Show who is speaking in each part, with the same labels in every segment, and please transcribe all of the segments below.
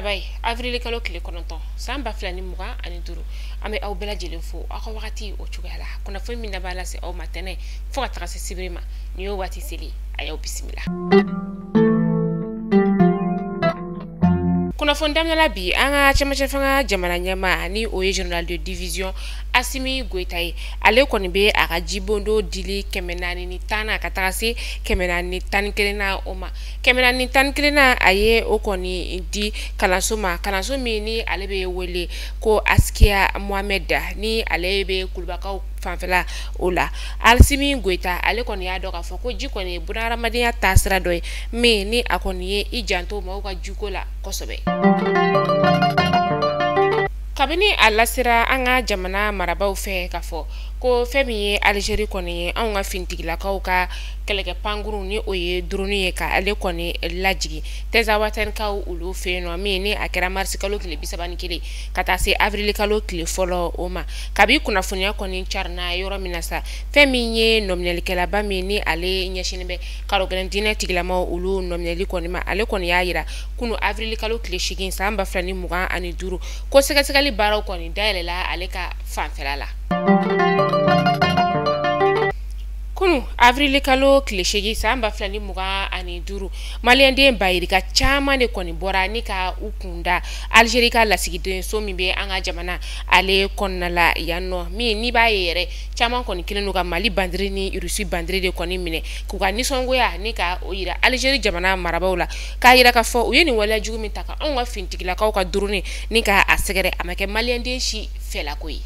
Speaker 1: Labai, avril kalo kile kononton. Samba flani muga ani duru. Ame au bela jelen fo. Ako wakati o chugala. Kuna fo minda bala se au matene. Fo ataka se sibrima. Niyo wati sili. Ayaw bismillah. Kuna fondamna la bi anga chama jamana nyama ni oye journal de division Asimi Goitai ale koni be aka jibondo dili kemenani ni tana katase kemenani tan kelena oma kemenani tan kelena aye o koni di kalansoma kalansomi ni ale be wele ko Askia Mohamed ni ale be kulbakaw fanfela ola Asimi Goita ale koni ya doka foko ji koni bunara madiya tasra doy me ni akoni ye ijanto mawka jukola kosobe kabini alasira anga jamana marabaw fe kafo ko femi Algerie koni anga fintigila ka keleke panguru ni oye droni ka ale koni lajigi teza waten ka ulu fe no mini akera mars kalo kile bisabani kile kata se avril kalo kile folo oma kabi kuna funya koni charna yoro minasa femi nye nominal kala ba mini ale nyeshinbe karo grandine tigila ma ulu nominal koni ma ale koni yaira kunu avril kalo kile shigin samba flani muga ani duru ko seka baraw koni dalela ale ka fanfelala kunu avril kalo klishegi samba flani muga ani duru maliende bayiri ka chama ne koni bora ni ka ukunda Algerie ka lasigide so mi be anga jamana ale konnala yanno mi ni ba yere chama koni kilenu ka Mali bandri ni Russie bandri de koni mine ku ka nisongo ya ni ka oyira Algerie jamana marabawla ka yira ka fo uyeni wala jugumi taka onwa fintigila ka duru ni ka asegere amake maliende shi fela koyi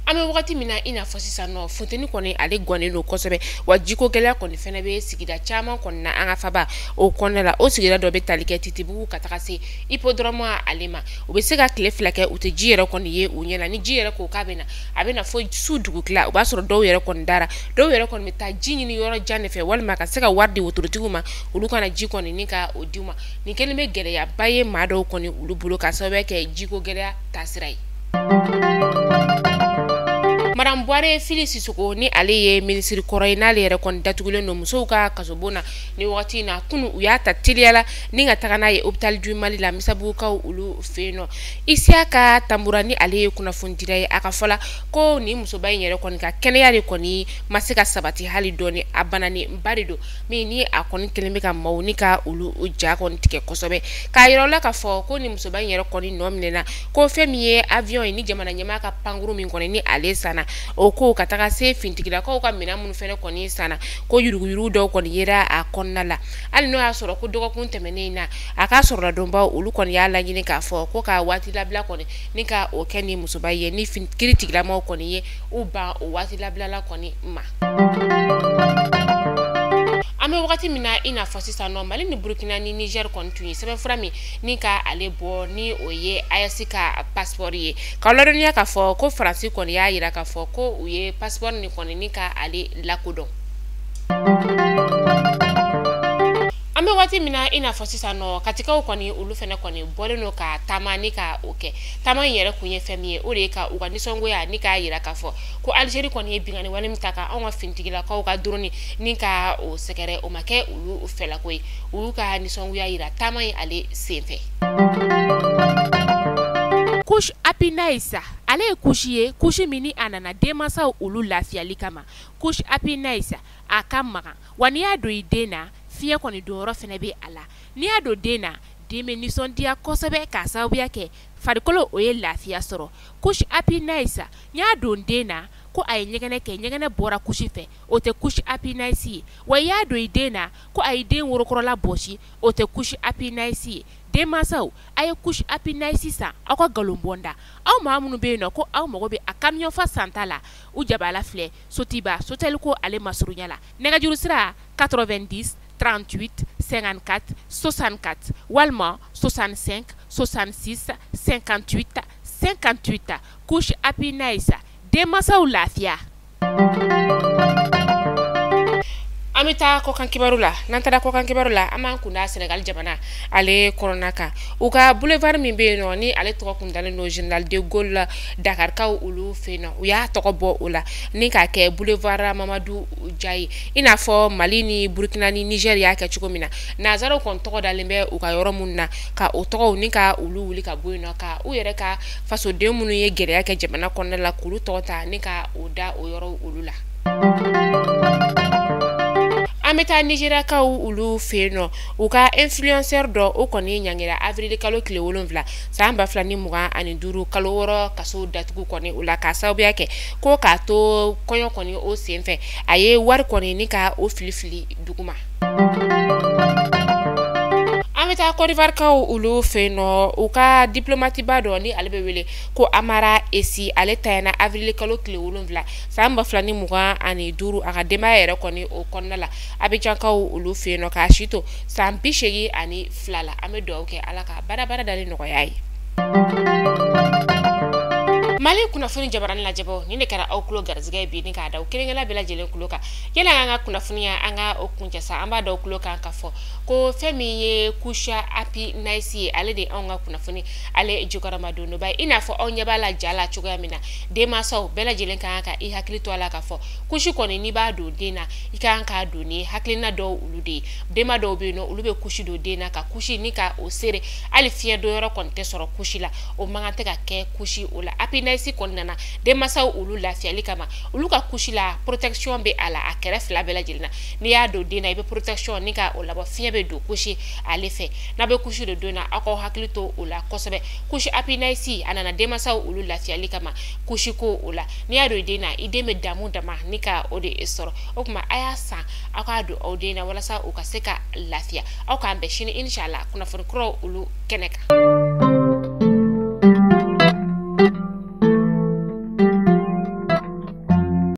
Speaker 1: ame wakati mina ina fosisa no fonteni koni ale gwane no kosobe wajiko gela koni fene be sigida chama koni na anga faba o konela o sigida do be talike titibu katakase hippodrome alema obesega kleflake utejire koni ye unyela ni jire ko kabena abena fo sudugu kla obasoro do yere koni dara do yere koni meta jinyi ni yoro janefe walma ka sega wardi woturutiguma uluka na jiko ni nika oduma ni kelime gele ya baye mado koni ulubulo ka sobe ke jiko gele tasirai Madame Boire Phyllis Sissoko ni ale ye ministre koroina le yere kon datugule no musoka kasobona ni wakati na kunu uyata tiliala ni ngatakana ye hospital du Mali la misabu ka ulu feno isiaka tamburani ale ye kuna fundira ye akafola ko ni musoba yere kon ka kene yare koni masika sabati hali doni abanani mbarido mi ni akoni keleme ka maunika ulu uja kon tike kosobe ka yirola ka fo ko ni musoba yere koni nomnena ko femiye avion ni jamana nyama ka panguru min koni ni ale sana oko kataka se fintigila ko ka mina mun fene koni sana ko yuru do koni yera a konnala ali no asoro ko dogo kun temene na aka soro domba ulu koni yala nyine ka fo ko ka wati labla koni nika o keni musoba ye ni fintigila ma koni ye uba o wati labla la koni ma ame wakati mina ina fosisa no Mali ni Burkina ni Niger kontuni sebe frami ni ka alebo ni oye ayasika passport ye ka loronia ka fo ko France koni ya yira ka fo ko uye passport ni koni ni ka ale lakodo ame wakati mina ina fosisa no katika ukoni ulufene koni bole no ka tamani ka oke tama yere kunye femie ore ka uganisongo ya ni ka yira ka fo ko Algerie koni bingani wani mtaka onwa fintigila ka droni ni ka o sekere o make ulu fela koi ulu ka ni songo ya yira tama ale senfe kush apinaisa ale kushi mini anana demasa ulu lafiali kama kush apinaisa akamaga wani ya do idena fiye koni doro fene be ala ni ado dena deme nisondia kosobe ka sababu yake farikolo oye lafiya soro kush apinaisa nya do dena ko ay nyegene bora kushi fe o te kush apinaisi wa ya do idena ko ay den worokoro la boshi o te kush apinaisi de masaw ay kush apinaisi sa akwa galombonda aw maamunu be no ko aw mogo be akamyon fa santala u jabala fle sotiba sotel ko ale masurunyala nega juru sira 90 38 54 64 Walma 65 66 58 58 Kush Apinaisa Demasa Ulafia Amita ko kan kibaru la nantara ko kan kibaru la aman kunda Senegal jamana ale corona ka uka boulevard min be no ni ale to kun dalen no General de Gaulle Dakar ka ulu feno uya to ko bo ula ni ka ke boulevard Mamadou Diaye ina fo Mali ni Burkina ni Nigeria ka chukomina na zaro kon to dalen be uka yoro munna ka o to ni ka ulu wuli ka boyno ka u yere ka faso de munu ye gere ka jamana kon la kulu to ta ni ka oda o yoro ulula ameta Nigeria ka ulu feno uka influencer do o koni nyangira avril kalo kile wolonvla samba flani muga ani duru kalo woro kaso datugu koni ula ka sabu yake ko ka to konyo koni o senfe aye war koni ni ka o filifili duguma ameta Côte d'Ivoire ka ulu feno uka diplomati bado ni albe wele ko amara esi ale tayana avril kalo kile wolonvla samba flani muga ani duru aga demaere koni o konnala abijan ka ulu feno ka shito sampi shegi ani flala amedo ke alaka bara dali no yayi Mali kunafuni jabaran la jabo ni ne kara okulo garzga bi ni ka da ukirengela bela jele kuloka yela nga kunafuni ya anga okunja sa amba da okulo ka kafo ko femi ye kusha api nice ale de anga kunafuni ale jukara madono bay ina fo onya bala jala chuga mina de maso bela jele ka I hakli to ala kafo kushi koni ni ba do dena ikanka do ni hakli na do ulude de ma do be no ulube kushi do dena ka kushi ni ka osere ali fie do yoro konte soro kushi la o mangate ka ke kushi ola api si konnana de masa ulu lafiya likama ulu ka kushila protection be ala akere fla bela jilna ni ya do dina ibe protection ni ka ola bo fiye be do kushi alefe na be kushi do dona ako haklito ola kosobe kushi api naisi anana de masa ulu lafiya likama kushi ko ola ni ya do dina ide me damu dama ni ka ode esoro okuma aya sa aka do odena wala sa ukaseka lafiya aka ambe shini inshallah kuna furkro ulu keneka